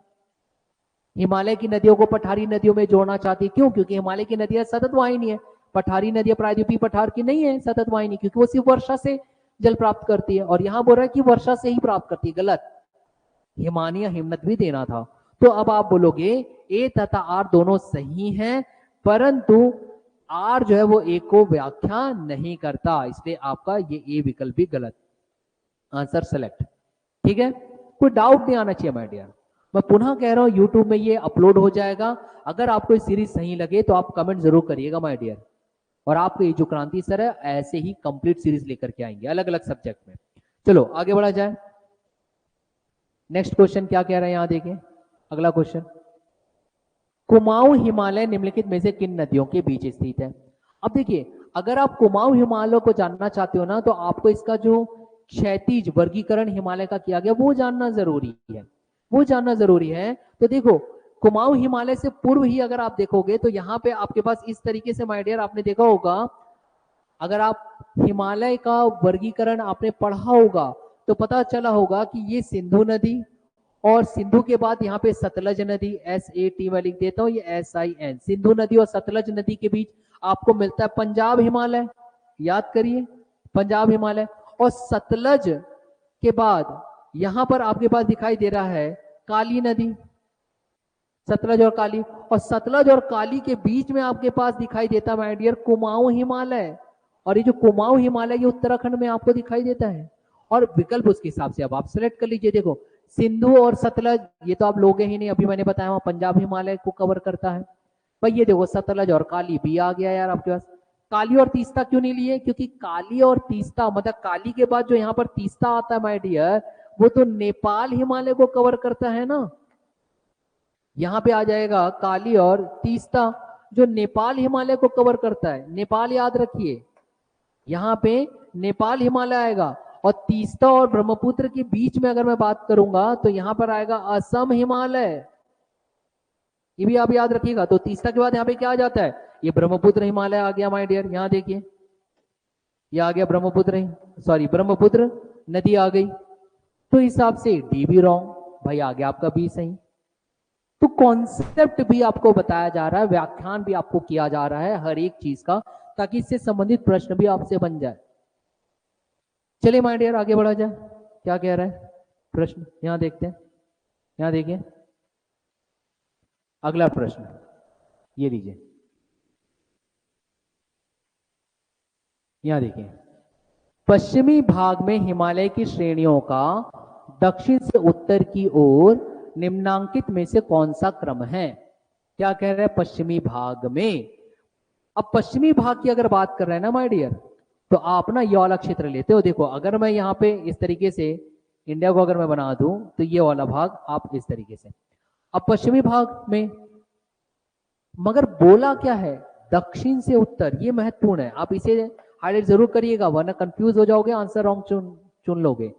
Speaker 1: हिमालय की नदियों को पठारी नदियों में जोड़ना चाहती है। क्यों? क्योंकि हिमालय की नदियां सतत वाहिनी है, पठारी नदियां प्रायद्वीपीय पठार की नहीं है सतत वाहिनी, क्योंकि वो सिर्फ वर्षा से जल प्राप्त करती है। और यहां बोल रहा है कि वर्षा से ही प्राप्त करती है, गलत, हिमानी या हिमनद भी देना था। तो अब आप बोलोगे ए तथा आर दोनों सही हैं, परंतु आर जो है वो ए को व्याख्या नहीं करता, इसलिए आपका ये ए विकल्प भी गलत। Answer select. ठीक है, कोई डाउट नहीं आना चाहिए माय डियर। मैं पुनः कह रहा हूं यूट्यूब में ये अपलोड हो जाएगा। अगर आपको ये सीरीज सही लगे तो आप कमेंट जरूर करिएगा माय डियर। और आपको ये जो क्रांति सर है ऐसे ही कंप्लीट सीरीज लेकर के आएंगे अलग अलग सब्जेक्ट में। चलो आगे बढ़ा जाए। नेक्स्ट क्वेश्चन क्या कह रहे हैं यहां देखिए, अगला क्वेश्चन, कुमाऊं हिमालय निम्नलिखित में से किन नदियों के बीच स्थित है? अब देखिए अगर आप कुमाऊं हिमालय को जानना चाहते हो ना तो आपको इसका जो क्षैतिज वर्गीकरण हिमालय का किया गया वो जानना जरूरी है, वो जानना जरूरी है। तो देखो कुमाऊं हिमालय से पूर्व ही अगर आप देखोगे तो यहाँ पे आपके पास इस तरीके से माय डियर आपने देखा होगा, अगर आप हिमालय का वर्गीकरण आपने पढ़ा होगा तो पता चला होगा कि ये सिंधु नदी, और सिंधु के बाद यहाँ पे सतलज नदी, SAT में लिख देता हूँ, ये SIN, सिंधु नदी और सतलज नदी के बीच आपको मिलता है पंजाब हिमालय। याद करिए पंजाब हिमालय। और सतलज के बाद यहां पर आपके पास दिखाई दे रहा है काली नदी, सतलज और काली, और सतलज और काली के बीच में आपके पास दिखाई देता माय डियर कुमाऊं हिमालय। और ये जो कुमाऊं हिमालय ये उत्तराखंड में आपको दिखाई देता है। और विकल्प उसके हिसाब से अब आप सिलेक्ट कर लीजिए। देखो सिंधु और सतलज ये तो आप लोगे ही नहीं, अभी मैंने बताया वहां पंजाब हिमालय को कवर करता है। भाई ये देखो सतलज और काली भी आ गया यार आपके पास। काली और तीस्ता क्यों नहीं लिए? क्योंकि काली और तीस्ता मतलब काली के बाद जो यहाँ पर तीस्ता आता है माय डियर वो तो नेपाल हिमालय को कवर करता है ना। यहाँ पे आ जाएगा काली और तीस्ता जो नेपाल हिमालय को कवर करता है। नेपाल याद रखिए, यहाँ पे नेपाल हिमालय आएगा। और तीस्ता और ब्रह्मपुत्र के बीच में अगर मैं बात करूंगा तो यहाँ पर आएगा असम हिमालय, ये भी आप याद रखिएगा। तो तीस्ता के बाद यहाँ पे क्या आ जाता है, ये ब्रह्मपुत्र हिमालय आ गया माय डियर। यहाँ देखिए ये आ गया ब्रह्मपुत्र, सॉरी ब्रह्मपुत्र नदी आ गई। तो हिसाब से डी भी रॉन्ग, भाई आ गया आपका बी सही। तो कॉन्सेप्ट भी आपको बताया जा रहा है, व्याख्यान भी आपको किया जा रहा है हर एक चीज का, ताकि इससे संबंधित प्रश्न भी आपसे बन जाए। चलिए माय डियर आगे बढ़ा जाए, क्या कह रहा है प्रश्न, यहां देखते हैं। यहां देखिए अगला प्रश्न ये लीजिए, यहाँ देखिए, पश्चिमी भाग में हिमालय की श्रेणियों का दक्षिण से उत्तर की ओर निम्नांकित में से कौन सा क्रम है? क्या कह रहे हैं? पश्चिमी भाग में। अब पश्चिमी भाग की अगर बात कर रहे हैं ना माय डियर, तो आप ना ये वाला क्षेत्र लेते हो। देखो, अगर मैं यहाँ पे इस तरीके से इंडिया को अगर मैं बना दूं, तो ये वाला भाग आप इस तरीके से, अब पश्चिमी भाग में, मगर बोला क्या है? दक्षिण से उत्तर। ये महत्वपूर्ण है, आप इसे हाईलाइट जरूर करिएगा, वरना कंफ्यूज हो जाओगे, आंसर रॉन्ग चुन लोगे।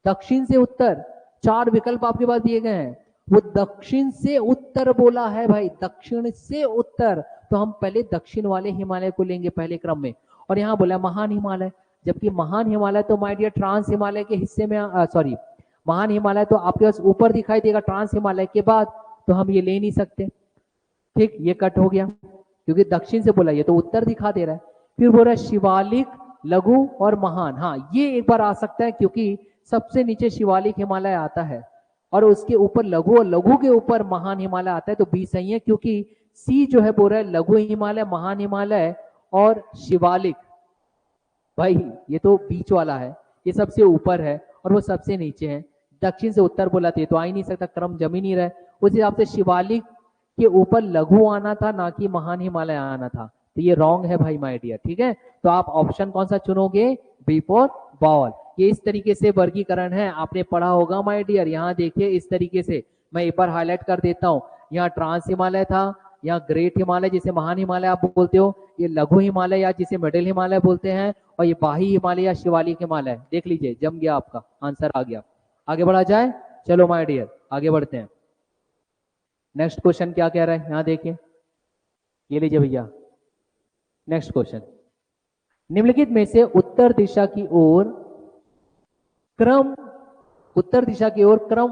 Speaker 1: दक्षिण से उत्तर, 4 विकल्प आपके पास दिए गए हैं, वो दक्षिण से उत्तर बोला है भाई, दक्षिण से उत्तर। तो हम पहले दक्षिण वाले हिमालय को लेंगे पहले क्रम में। और यहाँ बोला महान हिमालय, जबकि महान हिमालय तो माय डियर ट्रांस हिमालय के हिस्से में, सॉरी, महान हिमालय तो आपके पास ऊपर दिखाई देगा ट्रांस हिमालय के बाद, तो हम ये ले नहीं सकते। ठीक, ये कट हो गया, क्योंकि दक्षिण से बोला, ये तो उत्तर दिखा दे रहा है। फिर बोल रहा है शिवालिक, लघु और महान। हाँ, ये एक बार आ सकता है, क्योंकि सबसे नीचे शिवालिक हिमालय आता है और उसके ऊपर लघु, और लघु के ऊपर महान हिमालय आता है, तो बी सही है। क्योंकि सी जो है बोल रहा है लघु हिमालय, महान हिमालय और शिवालिक। भाई ये तो बीच वाला है, ये सबसे ऊपर है और वो सबसे नीचे है। दक्षिण से उत्तर बोला तो आ ही नहीं सकता, क्रम जम ही नहीं रहा है। उस हिसाब से शिवालिक के ऊपर लघु आना था, ना कि महान हिमालय आना था, तो ये रॉन्ग है भाई माय डियर। ठीक है, तो आप ऑप्शन कौन सा चुनोगे? B for ball. ये इस तरीके से वर्गीकरण है, आपने पढ़ा होगा माय डियर। यहाँ देखिए इस तरीके से, मैं एक बार हाईलाइट कर देता हूँ। यहाँ ट्रांस हिमालय था, यहाँ ग्रेट हिमालय जिसे महान हिमालय आप बोलते हो, ये लघु हिमालय या जिसे मिडिल हिमालय बोलते हैं, और ये बाही हिमालय या शिवालिक हिमालय। देख लीजिए, जम गया, आपका आंसर आ गया। आगे बढ़ा जाए, चलो माय डियर आगे बढ़ते हैं। नेक्स्ट क्वेश्चन क्या कह रहा है, यहां देखिए, ये लीजिए भैया। नेक्स्ट क्वेश्चन, निम्नलिखित में से उत्तर दिशा की ओर क्रम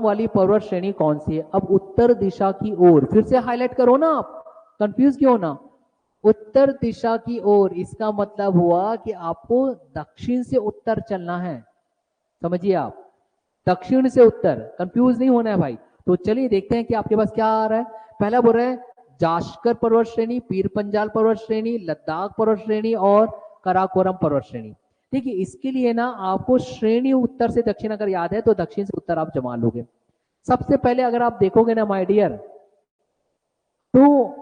Speaker 1: वाली पर्वत श्रेणी कौन सी है? अब उत्तर दिशा की ओर, फिर से हाईलाइट करो ना, आप कंफ्यूज क्यों ना। उत्तर दिशा की ओर, इसका मतलब हुआ कि आपको दक्षिण से उत्तर चलना है, समझिए आप, दक्षिण से उत्तर, कंफ्यूज नहीं होना है भाई। तो चलिए देखते हैं कि आपके पास क्या आ रहा है। पहला बोल रहा है जास्कर पर्वत श्रेणी, पीर पंजाल पर्वत श्रेणी, लद्दाख पर्वत श्रेणी और कराकोरम पर्वत श्रेणी। देखिए, इसके लिए ना आपको श्रेणी उत्तर से दक्षिण अगर याद है, तो दक्षिण से उत्तर आप जमा लोगे। सबसे पहले अगर आप देखोगे ना माय डियर, तो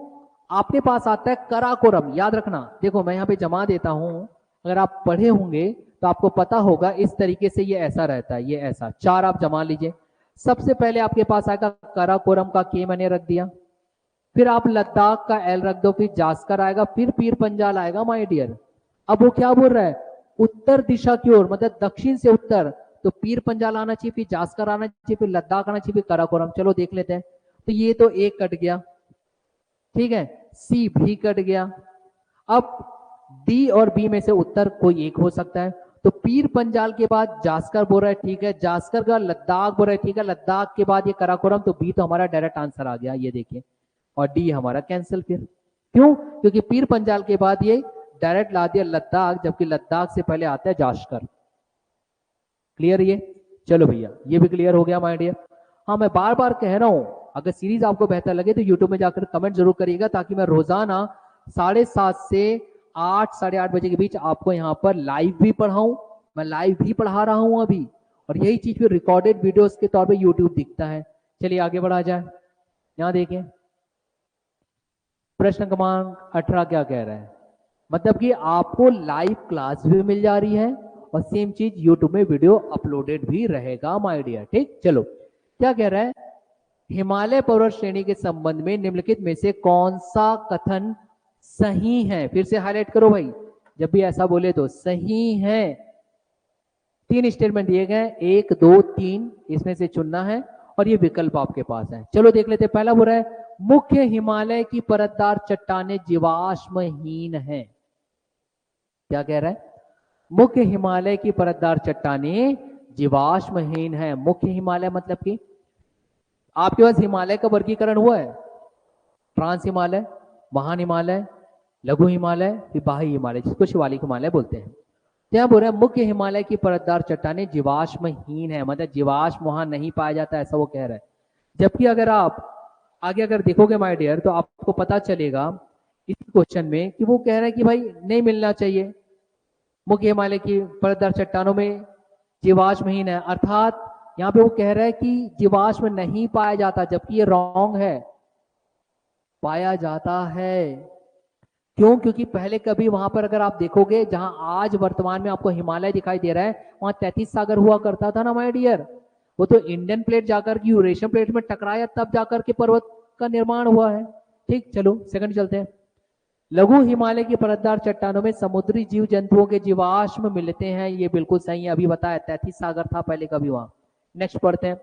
Speaker 1: आपके पास आता है कराकोरम, याद रखना। देखो मैं यहाँ पे जमा देता हूं, अगर आप पढ़े होंगे तो आपको पता होगा, इस तरीके से ये ऐसा रहता है, ये ऐसा। 4 आप जमा लीजिए। सबसे पहले आपके पास आएगा कराकोरम का के मैंने रख दिया, फिर आप लद्दाख का एल रख दो, फिर जास्कर आएगा, फिर पीर पंजाल आएगा माय डियर। अब वो क्या बोल रहा है? उत्तर दिशा की ओर, मतलब दक्षिण से उत्तर, तो पीर पंजाल आना चाहिए, फिर जास्कर आना चाहिए, फिर लद्दाख आना चाहिए, फिर कराकोरम। चलो देख लेते हैं। तो ये तो एक कट गया, ठीक है, सी भी कट गया। अब डी और बी में से उत्तर कोई एक हो सकता है, तो पीर पंजाल के बाद जास्कर बोल रहा है, ठीक है, जास्कर का लद्दाख बोल रहा है, ठीक है, लद्दाख के बाद ये कराकोरम, तो बी तो हमारा डायरेक्ट आंसर आ गया, ये देखिए, और डी हमारा कैंसिल। फिर क्यों? क्योंकि पीर पंजाल के बाद ये डायरेक्ट ला दिया लद्दाख, जबकि लद्दाख से पहले आता है जास्कर। क्लियर ये? चलो भैया, ये भी क्लियर हो गया माय डियर। हाँ, मैं बार बार कह रहा हूं, अगर सीरीज आपको बेहतर लगे तो यूट्यूब में जाकर कमेंट जरूर करिएगा, ताकि मैं रोजाना 7:30 से 8, 8:30 बजे के बीच आपको यहाँ पर लाइव भी पढ़ाऊं। मैं लाइव भी पढ़ा रहा हूं अभी, और यही चीज फिर रिकॉर्डेड वीडियोस के तौर पे यूट्यूब दिखता है। चलिए आगे बढ़ा जाए। यहाँ देखिए, प्रश्न क्रमांक 18 क्या कह रहा है? मतलब कि आपको लाइव क्लास भी मिल जा रही है, और सेम चीज यूट्यूब में वीडियो अपलोडेड भी रहेगा माय डियर। ठीक, चलो क्या कह रहा है? हिमालय पर्वत श्रेणी के संबंध में निम्नलिखित में से कौन सा कथन सही है? फिर से हाईलाइट करो भाई, जब भी ऐसा बोले तो सही है। 3 स्टेटमेंट दिए गए, 1, 2, 3, इसमें से चुनना है, और ये विकल्प आपके पास है। चलो देख लेते हैं। पहला बोल रहा है मुख्य हिमालय की परतदार चट्टानें जीवाश्महीन है। क्या कह रहा है? मुख्य हिमालय की परतदार चट्टानें जीवाश्महीन है। मुख्य हिमालय मतलब कि आपके पास हिमालय का वर्गीकरण हुआ है, ट्रांस हिमालय, महान हिमालय, लघु हिमालय, फिर बाही हिमालय, जिसको शिवालिक हिमालय बोलते हैं। क्या बोल रहा है? मुख्य हिमालय की परतदार चट्टानें जीवाश्महीन है, मतलब जीवाश्म वहां नहीं पाया जाता, ऐसा वो कह रहा है। जबकि अगर आप आगे अगर देखोगे माय डियर, तो आपको पता चलेगा इस क्वेश्चन में कि वो कह रहा है कि भाई नहीं मिलना चाहिए, मुख्य हिमालय की परतदार चट्टानों में जीवाश्महीन है, अर्थात यहाँ पे वो कह रहा है कि जीवाश्म नहीं पाया जाता, जबकि ये रॉन्ग है, पाया जाता है। क्यों? क्योंकि पहले कभी वहां पर अगर आप देखोगे, जहां आज वर्तमान में आपको हिमालय दिखाई दे रहा है, वहां 33 सागर हुआ करता था ना माय डियर। वो तो इंडियन प्लेट जाकर की यूरेशियन प्लेट में टकराया, तब जाकर के पर्वत का निर्माण हुआ है। ठीक, चलो सेकंड चलते हैं। लघु हिमालय की परतदार चट्टानों में समुद्री जीव जंतुओं के जीवाश्म मिलते हैं, ये बिल्कुल सही है, अभी बताया 33 सागर था पहले कभी वहां। नेक्स्ट पढ़ते हैं।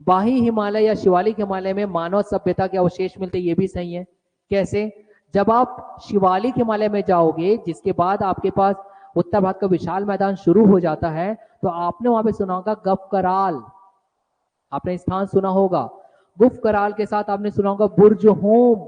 Speaker 1: बाही हिमालय या शिवालिक हिमालय में मानव सभ्यता के अवशेष मिलते हैं, ये भी सही है। कैसे? जब आप शिवालिक हिमालय में जाओगे, जिसके बाद आपके पास उत्तर भारत का विशाल मैदान शुरू हो जाता है, तो आपने वहां पे सुना होगा गफ कराल, आपने स्थान सुना होगा। गुफ कराल के साथ आपने सुना होगा बुर्ज होम।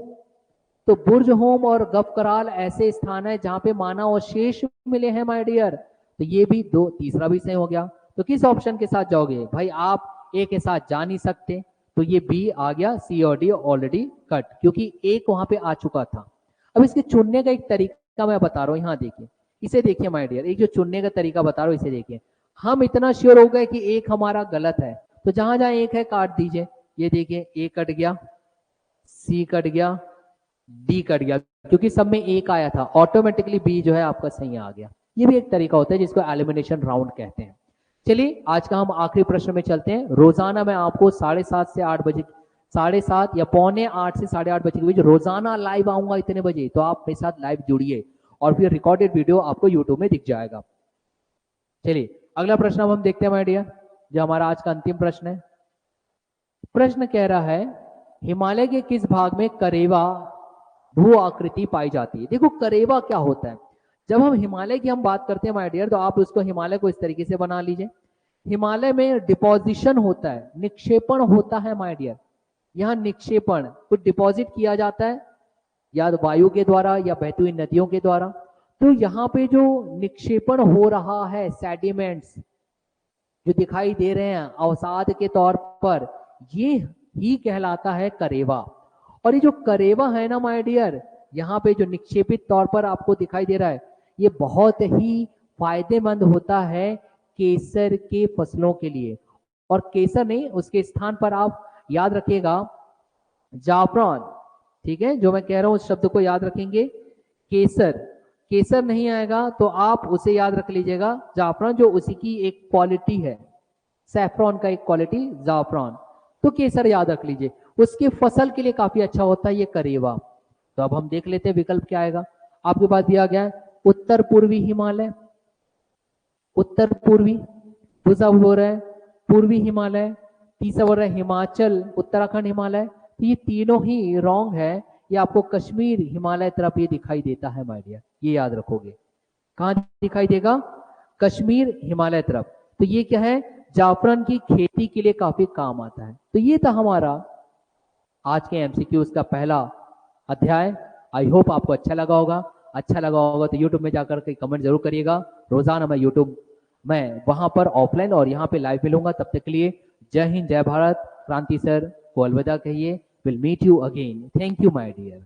Speaker 1: तो बुर्ज होम और गफ कराल ऐसे स्थान है जहां पे मानव अवशेष मिले हैं माय डियर। तो ये भी दो, तीसरा भी सही हो गया। तो किस ऑप्शन के साथ जाओगे भाई? आप ए के साथ जा नहीं सकते, तो ये बी आ गया, सी और डी ऑलरेडी कट, क्योंकि एक वहां पे आ चुका था। अब इसके चुनने का एक तरीका मैं बता रहा हूं, यहां देखिए, इसे देखिए माय डियर, एक जो चुनने का तरीका बता रहा हूं इसे देखिए। हम इतना श्योर हो गए कि एक हमारा गलत है, तो जहां जहां एक है काट दीजिए। ये देखिए, ए कट गया, सी कट गया, डी कट गया, क्योंकि सब में एक आया था, ऑटोमेटिकली बी जो है आपका सही आ गया। ये भी एक तरीका होता है जिसको एलिमिनेशन राउंड कहते हैं। चलिए आज का हम आखिरी प्रश्न में चलते हैं। रोजाना मैं आपको 7:30 से 8 बजे, 7:30 या 7:45 से 8:30 बजे के बीच रोजाना लाइव आऊंगा इतने बजे, तो आप मेरे साथ लाइव जुड़िए और फिर रिकॉर्डेड वीडियो आपको यूट्यूब में दिख जाएगा। चलिए अगला प्रश्न हम देखते हैं माय डियर, जो हमारा आज का अंतिम प्रश्न है। प्रश्न कह रहा है, हिमालय के किस भाग में करेवा भू आकृति पाई जाती है? देखो करेवा क्या होता है। जब हम हिमालय की हम बात करते हैं माय डियर, तो आप उसको हिमालय को इस तरीके से बना लीजिए। हिमालय में डिपोजिशन होता है, निक्षेपण होता है माय डियर। यहाँ निक्षेपण, कुछ डिपॉजिट किया जाता है, या वायु के द्वारा या बहती हुई नदियों के द्वारा। तो यहाँ पे जो निक्षेपण हो रहा है, सेडिमेंट्स जो दिखाई दे रहे हैं अवसाद के तौर पर, ये ही कहलाता है करेवा। और ये जो करेवा है ना माय डियर, यहाँ पे जो निक्षेपित तौर पर आपको दिखाई दे रहा है, ये बहुत ही फायदेमंद होता है केसर के फसलों के लिए। और केसर नहीं, उसके स्थान पर आप याद रखिएगा जाफरान। ठीक है, जो मैं कह रहा हूं उस शब्द को याद रखेंगे, केसर। केसर नहीं आएगा तो आप उसे याद रख लीजिएगा जाफरान, जो उसी की एक क्वालिटी है, सैफ्रॉन का एक क्वालिटी जाफरान। तो केसर याद रख लीजिए, उसके फसल के लिए काफी अच्छा होता है ये करेवा। तो अब हम देख लेते हैं विकल्प क्या आएगा। आपके पास दिया गया है उत्तर पूर्वी हिमालय, उत्तर पूर्वी, दूसरा बोल रहा है पूर्वी हिमालय, तीसरा बोल रहा है हिमाचल उत्तराखंड हिमालय। तो ये तीनों ही रॉन्ग है, ये आपको कश्मीर हिमालय तरफ ये दिखाई देता है माय डियर, ये याद रखोगे। कहां दिखाई देगा? कश्मीर हिमालय तरफ। तो ये क्या है? जाफरान की खेती के लिए काफी काम आता है। तो ये था हमारा आज के एमसीक्यूज का पहला अध्याय। आई होप आपको अच्छा लगा होगा। अच्छा लगा होगा तो यूट्यूब में जाकर के कमेंट जरूर करिएगा। रोजाना मैं यूट्यूब में वहां पर ऑफलाइन और यहाँ पे लाइव मिलूंगा। तब तक के लिए जय हिंद, जय भारत। क्रांति सर को अलविदा कहिए। Will meet you again. Thank you my dear.